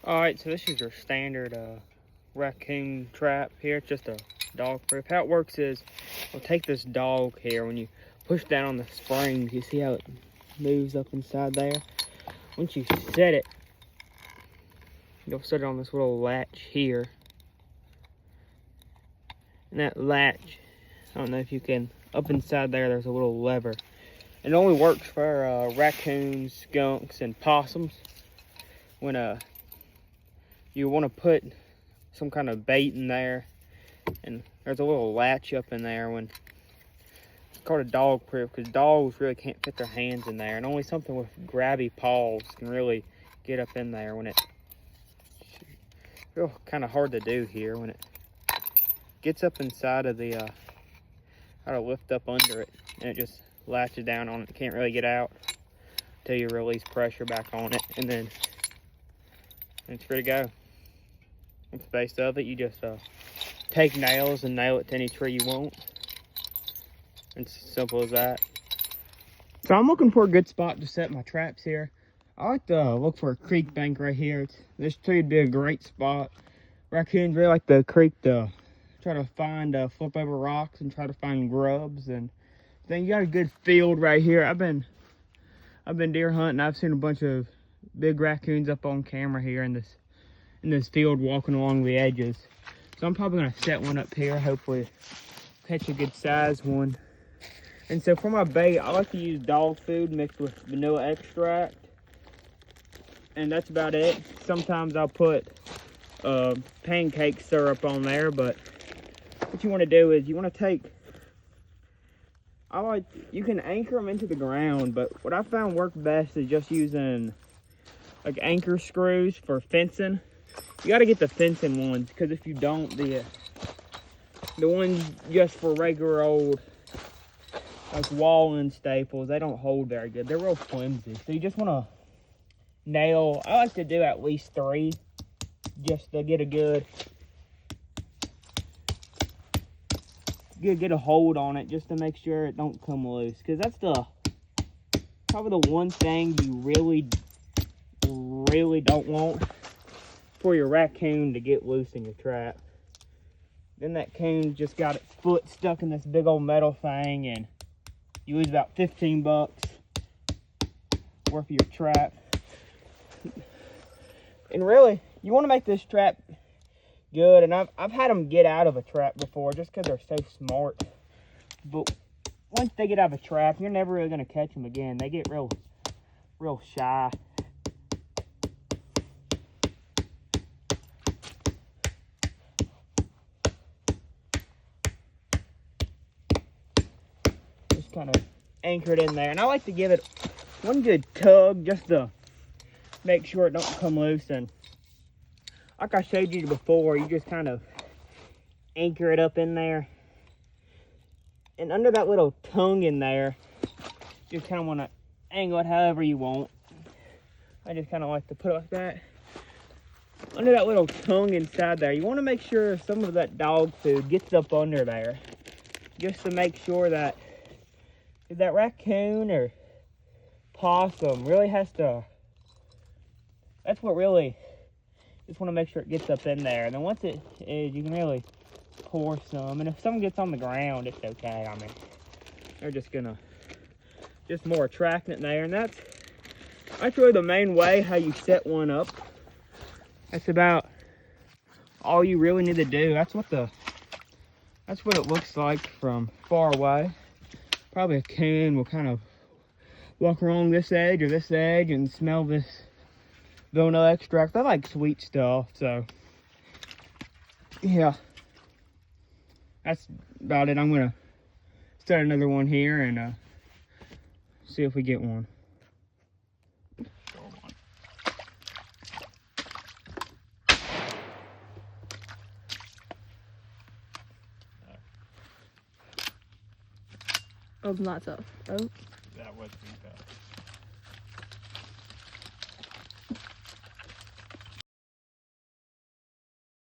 Alright, so this is your standard raccoon trap here. It's just a dog proof. How it works is we'll take this dog here. When you push down on the springs, you see how it moves up inside there? Once you set it, you'll set it on this little latch here. And that latch, I don't know if you can, up inside there, there's a little lever. It only works for raccoons, skunks, and possums. When you want to put some kind of bait in there, and there's a little latch up in there. When it's called a dog proof, because dogs really can't fit their hands in there, and only something with grabby paws can really get up in there. When it's real kind of hard to do here, when it gets up inside of the how to lift up under it, and it just latches down on it. You can't really get out until you release pressure back on it, and then it's ready to go. That's the base of it. You just take nails and nail it to any tree you want. It's as simple as that. So I'm looking for a good spot to set my traps here. I like to look for a creek bank right here. This tree would be a great spot. Raccoons really like the creek to try to find, flip over rocks and try to find grubs. And then you got a good field right here. I've been deer hunting. I've seen a bunch of big raccoons up on camera here in this field walking along the edges. So I'm probably gonna set one up here, hopefully catch a good size one. And so for my bait, I like to use dog food mixed with vanilla extract. And that's about it. Sometimes I'll put pancake syrup on there, but what you wanna do is you wanna take, you can anchor them into the ground, but what I found worked best is just using like anchor screws for fencing. You got to get the fencing ones, because if you don't, the ones just for regular old like wall and staples, they don't hold very good. They're real flimsy. So you just want to nail, I like to do at least 3 just to get a good get a hold on it, just to make sure it don't come loose, because that's probably the one thing you really don't want for your raccoon to get loose in your trap. Then that coon just got its foot stuck in this big old metal thing, and you lose about 15 bucks worth of your trap. And really, you want to make this trap good. And I've had them get out of a trap before just because they're so smart. But once they get out of a trap, you're never really going to catch them again. They get real shy. Just kind of anchor it in there. And I like to give it one good tug just to make sure it don't come loose. And like I showed you before, you just kind of anchor it up in there. And under that little tongue in there, you just kind of want to angle it however you want. I just kind of like to put it like that. Under that little tongue inside there, you want to make sure some of that dog food gets up under there. Just to make sure that if that raccoon or possum really has to, that's what really, just want to make sure it gets up in there. And then once it is, you can really pour some. And if some gets on the ground, it's okay. I mean, they're just more attracting it there. And that's really the main way how you set one up. That's about all you really need to do. That's what it looks like from far away. Probably a coon will kind of walk along this edge or this edge and smell this vanilla extract. I like sweet stuff, so yeah, that's about it. I'm gonna start another one here and see if we get one. Oh, it's not tough. Oh. That was too tough.